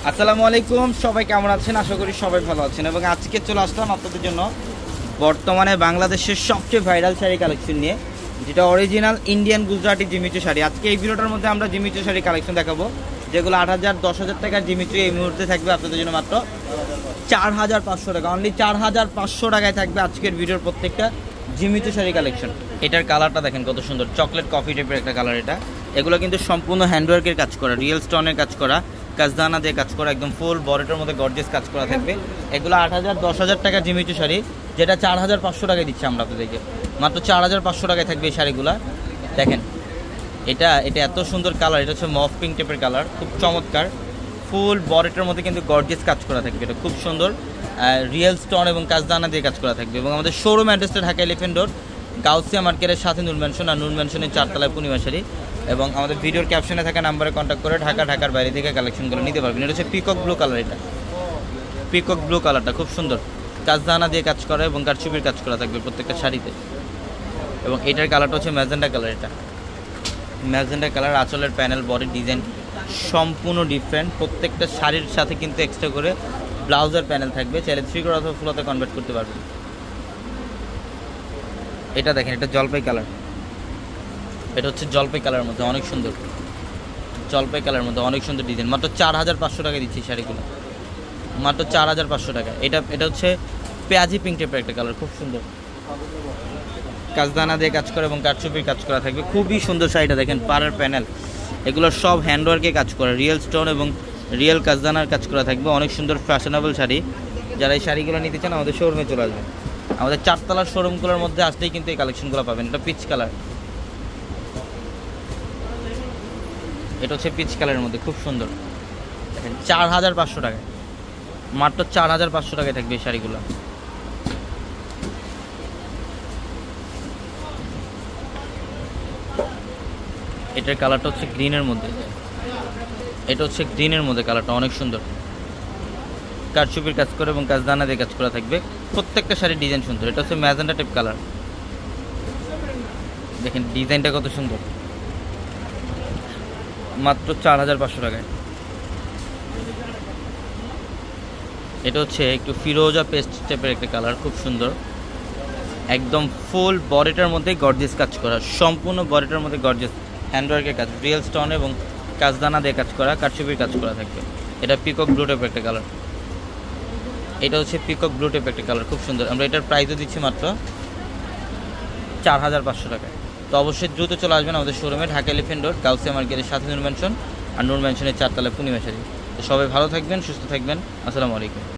আসসালামু আলাইকুম, সবাই কেমন আছেন? আশা করি সবাই ভালো আছেন। এবং আজকে চলে আসলাম আপনাদের জন্য বর্তমানে বাংলাদেশের সবচেয়ে ভাইরাল শাড়ি কালেকশন নিয়ে, যেটা original Indian Gujarati Jimmy Choo sari. আজকে এই ভিডিওটার মধ্যে আমরা জিমিচু শাড়ি কালেকশন দেখাবো, যেগুলো 8,000 10,000 টাকার জিমিচু এই মুহূর্তে থাকবে আপনাদের জন্য মাত্র 4,500 টাকা। অনলি 4,500 টাকায় থাকবে আজকের ভিডিওর প্রত্যেকটা জিমিচু শাড়ি কালেকশন। এটার কালারটা দেখেন কত সুন্দর, চকলেট কফি টাইপের একটা কালার। এগুলো কিন্তু সম্পূর্ণ হ্যান্ডওয়ার্কের কাজ করা, রিয়েল স্টোনের কাজ করা, কাজদানা দিয়ে কাজ করা, একদম ফুল বডিটার মধ্যে গর্জিয়াস কাজ করা থাকবে। এগুলো 8,000 10,000 টাকার জিমিচু শাড়ি, যেটা 4,500 টাকায় দিচ্ছে আমরা আপনাদেরকে। মাত্র 4,500 টাকায় থাকবে এই শাড়িগুলো। দেখেন এটা এত সুন্দর কালার, এটা হচ্ছে মফ পিঙ্ক টাইপের কালার, খুব চমৎকার। ফুল বডিটার মধ্যে কিন্তু গর্জিয়াস কাজ করা থাকবে, এটা খুব সুন্দর রিয়েল স্টোন এবং কাজদানা দিয়ে কাজ করা থাকবে। এবং আমাদের শোরুম অ্যাড্রেসটা ঢাকা এলিফ্যান্ট রোড, গাউসিয়া মার্কেটের সাথে নূর ম্যানশন, আর নূর ম্যানশনের 4 তলায় পূর্ণিমা শাড়ি। এবং আমাদের ভিডিওর ক্যাপশনে থাকা নাম্বারে কন্ট্যাক্ট করে ঢাকার বাইরে থেকে কালেকশনগুলো নিতে পারবেন। এটা হচ্ছে পিকক ব্লু কালার, এটা পিকক ব্লু কালারটা খুব সুন্দর, কাজদানা দিয়ে কাজ করা এবং কারচুপির কাজ করা থাকবে প্রত্যেকটা শাড়িতে। এবং এটার কালারটা হচ্ছে ম্যাজেন্ডা কালার, এটা ম্যাজেন্ডা কালার। আঁচলের প্যানেল, বডির ডিজাইন সম্পূর্ণ ডিফারেন্ট। প্রত্যেকটা শাড়ির সাথে কিন্তু এক্সট্রা করে ব্লাউজের প্যানেল থাকবে, চাইলে 3 কোর অথবা ফুলতে কনভার্ট করতে পারবেন। এটা দেখেন, এটা জলপাই কালার, এটা হচ্ছে জলপাই কালারের মধ্যে অনেক সুন্দর, জলপাই কালারের মধ্যে অনেক সুন্দর ডিজাইন। মাত্র 4,500 টাকা দিচ্ছি শাড়িগুলো, মাত্র 4,500 টাকা। এটা হচ্ছে পেঁয়াজি পিঙ্ক টাইপের একটা কালার, খুব সুন্দর, কাজদানা দিয়ে কাজ করা এবং কারচুপির কাজ করা থাকবে। খুবই সুন্দর শাড়িটা দেখেন, পাড়ের প্যানেল, এগুলো সব হ্যান্ডওয়ার্কে কাজ করা, রিয়েল স্টোন এবং রিয়েল কাজদানার কাজ করা থাকবে। অনেক সুন্দর ফ্যাশনেবল শাড়ি। যারা এই শাড়িগুলো নিতে চান আমাদের শোরুমে চলে আসবেন। আমাদের 4 তলার শোরুমগুলোর মধ্যে আসলেই কিন্তু এই কালেকশনগুলো পাবেন। এটা পিচ কালার, এটা হচ্ছে পিচ কালারের মধ্যে খুব সুন্দর। দেখেন 4,500 টাকায়, মাত্র 4,500 টাকায় থাকবে এই শাড়িগুলো। এটার কালারটা হচ্ছে গ্রিনের মধ্যে, এটা হচ্ছে গ্রিনের মধ্যে কালারটা অনেক সুন্দর, কারচুপির কাজ করে এবং কাজদানা দিয়ে কাজ করা থাকবে। প্রত্যেকটা শাড়ির ডিজাইন সুন্দর। এটা হচ্ছে ম্যাজেন্ডা টাইপ কালার, দেখেন ডিজাইনটা কত সুন্দর, মাত্র 4,500 টাকায়। এটা হচ্ছে একটু ফিরোজা পেস্ট টাইপের একটা কালার, খুব সুন্দর, একদম ফুল বডিটার মধ্যে গর্জিয়াস কাজ করা, সম্পূর্ণ বডিটার মধ্যে গর্জিয়াস হ্যান্ডওয়ার্কের কাজ, রিয়েল স্টোন এবং কাজদানা দিয়ে কাজ করা, কারচুপির কাজ করা থাকবে। এটা পিকক ব্লু টাইপের একটা কালার, এটা হচ্ছে পিকক ব্লু টাইপের একটা কালার, খুব সুন্দর। আমরা এটার প্রাইসও দিচ্ছি মাত্র 4,500 টাকায়। তো অবশ্যই দ্রুত চলে আসবেন আমাদের শোরুমে, ঢাকা এলিফ্যান্ট রোড, গাউসিয়া মার্কেটের সাথে নূর ম্যানশন, আর নূর ম্যানশনের 4 তলায় পূর্ণিমা শাড়ি। তো সবাই ভালো থাকবেন, সুস্থ থাকবেন। আসসালামু আলাইকুম।